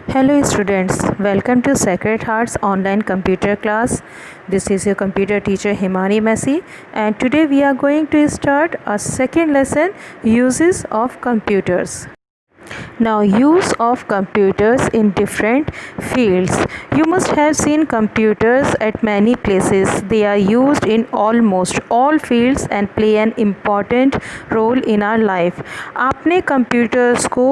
Hello students, welcome to Sacred Hearts online computer class. This is your computer teacher Himani Messi, and today we are going to start a second lesson, uses of computers. Now, use of computers in different fields. You must have seen computers at many places. They are used in almost all fields and play an important role in our life. आपने computers को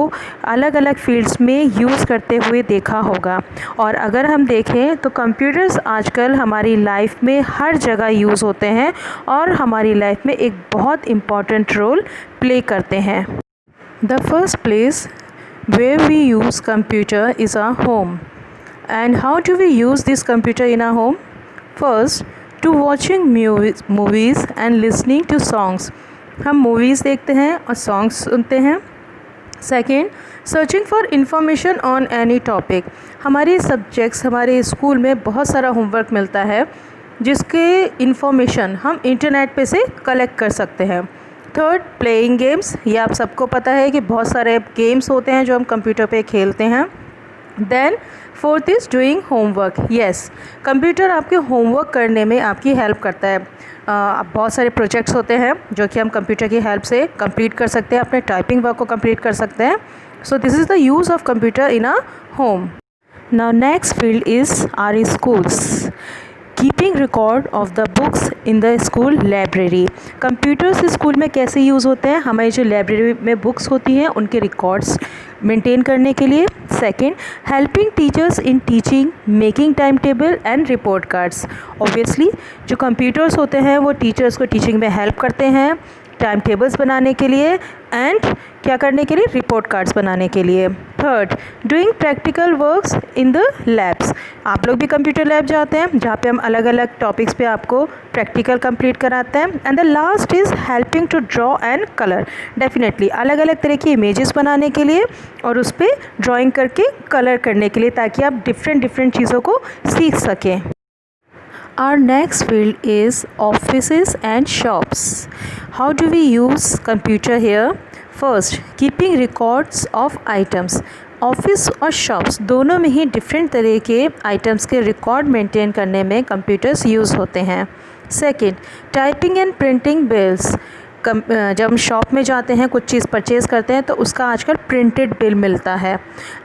अलग अलग fields में use करते हुए देखा होगा, और अगर हम देखें तो computers आजकल हमारी life में हर जगह use होते हैं और हमारी life में एक बहुत important role play करते हैं. The first place where we use computer is our home. And how do we use this computer in our home? First, to watching movies and listening to songs. हम movies देखते हैं और songs सुनते हैं. Second, searching for information on any topic. हमारे subjects हमारे school में बहुत सारा homework मिलता है जिसके information हम इंटरनेट पे से कलेक्ट कर सकते हैं. Third, playing games. ये आप सबको पता है कि बहुत सारे गेम्स होते हैं जो हम कंप्यूटर पे खेलते हैं. Then fourth is doing homework. Yes, computer आपके होमवर्क करने में आपकी हेल्प करता है. बहुत सारे प्रोजेक्ट्स होते हैं जो कि हम कंप्यूटर की हेल्प से कंप्लीट कर सकते हैं, अपने टाइपिंग वर्क को कंप्लीट कर सकते हैं. So this is the use of computer in a home. Now next field is our schools. Keeping record of the books in the school library. Computers school में कैसे यूज़ होते हैं? हमारी जो लाइब्रेरी में बुक्स होती हैं उनके रिकॉर्ड्स मेंटेन करने के लिए. Second, helping teachers in teaching, making time table and report cards. Obviously जो कंप्यूटर्स होते हैं वो टीचर्स को टीचिंग में हेल्प करते हैं, टाइम टेबल्स बनाने के लिए एंड क्या करने के लिए, रिपोर्ट कार्ड्स बनाने के लिए. Third, doing practical works in the labs. आप लोग भी कंप्यूटर लैब जाते हैं जहाँ पे हम अलग अलग टॉपिक्स पे आपको प्रैक्टिकल कंप्लीट कराते हैं. And the last is helping to draw and colour. Definitely अलग अलग तरह की इमेजेस बनाने के लिए और उस पर ड्राइंग करके कलर करने के लिए, ताकि आप डिफरेंट चीज़ों को सीख सकें. Our next field is offices and shops. How do we use computer here? First, keeping records of items. Office और शॉप्स दोनों में ही डिफरेंट तरह के आइटम्स के रिकॉर्ड मेंटेन करने में कंप्यूटर्स यूज़ होते हैं. Second, typing and printing bills. जब हम शॉप में जाते हैं कुछ चीज़ परचेज़ करते हैं तो उसका आजकल प्रिंटेड बिल मिलता है.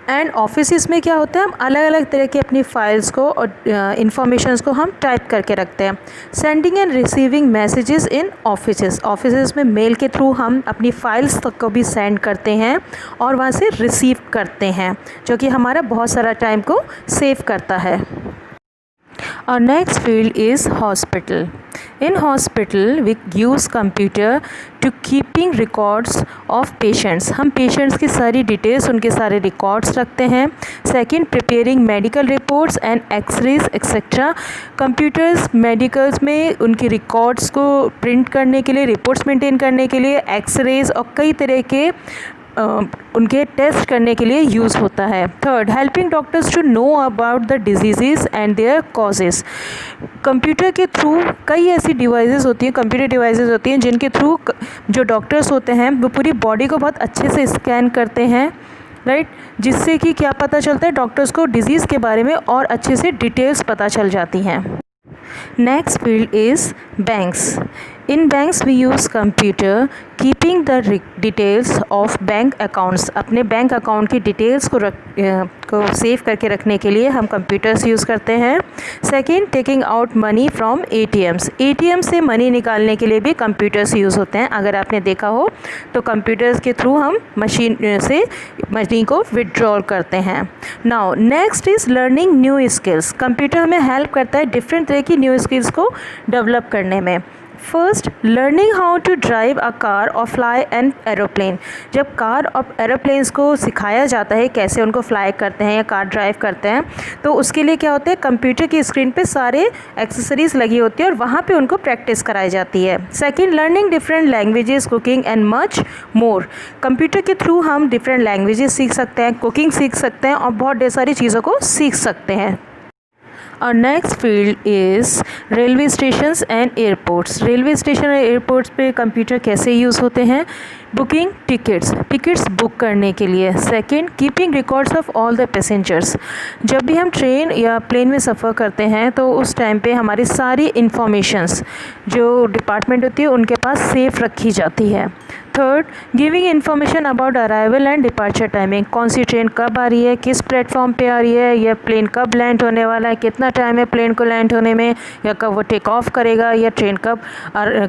एंड ऑफिस में क्या होता है, हम अलग अलग तरह की अपनी फाइल्स को और इंफॉर्मेशंस को हम टाइप करके रखते हैं. सेंडिंग एंड रिसीविंग मैसेजेस इन ऑफिसेस में मेल के थ्रू हम अपनी फाइल्स तक को भी सेंड करते हैं और वहाँ से रिसीव करते हैं, जो कि हमारा बहुत सारा टाइम को सेव करता है. Our next field is hospital. In hospital, we use computer to keeping records of patients. हम patients की सारी details, उनके सारे records रखते हैं. Second, preparing medical reports and X-rays etc. Computers medicals में उनकी records को print करने के लिए, reports maintain करने के लिए, X-rays और कई तरह के उनके टेस्ट करने के लिए यूज़ होता है. Third, helping doctors to know about the disease and their causes. Computer के थ्रू कई ऐसी डिवाइसेस होती हैं, कंप्यूटर डिवाइसेस होती हैं जिनके थ्रू जो डॉक्टर्स होते हैं वो पूरी बॉडी को बहुत अच्छे से स्कैन करते हैं, राइट, जिससे कि क्या पता चलता है, डॉक्टर्स को डिजीज़ के बारे में और अच्छे से डिटेल्स पता चल जाती हैं. Next field is banks. In banks we use computer keeping the details of bank accounts. अपने बैंक अकाउंट की डिटेल्स को सेव करके रखने के लिए हम कंप्यूटर्स यूज़ करते हैं. Second, taking out money from ATMs. ATM से मनी निकालने के लिए भी कंप्यूटर्स यूज़ होते हैं. अगर आपने देखा हो तो कंप्यूटर्स के थ्रू हम मशीन से मनी को विड्रॉल करते हैं. Now next is learning new skills. Computer हमें हेल्प करता है डिफरेंट तरह की न्यू स्किल्स को डेवलप करने में. First, learning how to drive a car और फ्लाई एन एरोप्लेन. जब कार और एरोप्लेन्स को सिखाया जाता है कैसे उनको फ्लाई करते हैं या कार ड्राइव करते हैं, तो उसके लिए क्या होता है, कंप्यूटर की स्क्रीन पे सारे एक्सेसरीज लगी होती है और वहाँ पे उनको प्रैक्टिस कराई जाती है. Second, learning different languages, cooking and much more. Computer के थ्रू हम डिफरेंट लैंग्वेजेस सीख सकते हैं, कुकिंग सीख सकते हैं और बहुत ढेर सारी चीज़ों को सीख सकते हैं. Our next field is railway stations and airports. Railway station और एयरपोर्ट्स पे कंप्यूटर कैसे यूज़ होते हैं? बुकिंग टिकट्स बुक करने के लिए। Second, keeping records of all the passengers. जब भी हम ट्रेन या प्लेन में सफ़र करते हैं तो उस टाइम पे हमारी सारी इंफॉर्मेशंस जो डिपार्टमेंट होती है उनके पास सेफ रखी जाती है। Third, giving information about arrival and departure timing. कौन सी ट्रेन कब आ रही है, किस प्लेटफॉर्म पे आ रही है, या प्लेन कब लैंड होने वाला है, कितना टाइम है प्लेन को लैंड होने में, या कब वो टेक ऑफ करेगा, या ट्रेन कब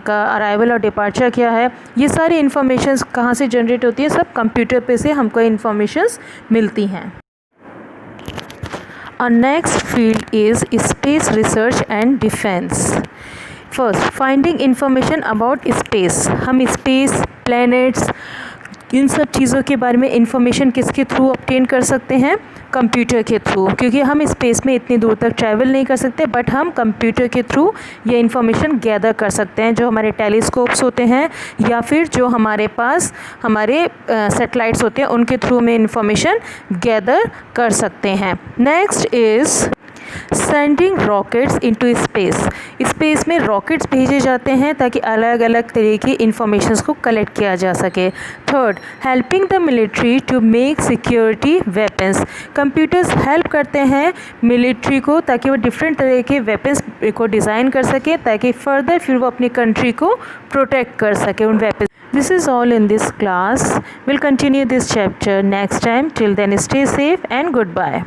का अराइवल और डिपार्चर क्या है। ये सारी इन्फॉर्मेशंस कहाँ से जनरेट होती है? सब कंप्यूटर पे से हमको इन्फॉर्मेशंस मिलती हैं। Our next field is space research and defense. First, finding information about space. हम स्पेस, प्लैनेट्स, इन सब चीज़ों के बारे में इंफॉर्मेशन किसके थ्रू ऑब्टेन कर सकते हैं? कंप्यूटर के थ्रू, क्योंकि हम स्पेस में इतनी दूर तक ट्रैवल नहीं कर सकते, बट हम कंप्यूटर के थ्रू ये इंफॉर्मेशन गैदर कर सकते हैं। जो हमारे टेलीस्कोप्स होते हैं या फिर जो हमारे पास हमारे सैटेलाइट्स होते हैं उनके थ्रू में इंफॉर्मेशन गैदर कर सकते हैं। Next is sending rockets into space में रॉकेट्स भेजे जाते हैं ताकि अलग अलग तरह की इंफॉर्मेशंस को कलेक्ट किया जा सके। Third, helping the military to make security weapons. Computers help करते हैं मिलिट्री को ताकि वो डिफरेंट तरह के वेपन्स को डिज़ाइन कर सके ताकि फर्दर फिर वो अपनी कंट्री को प्रोटेक्ट कर सके उन weapons. This is all in this class. We'll continue this chapter next time. Till then, stay safe and goodbye.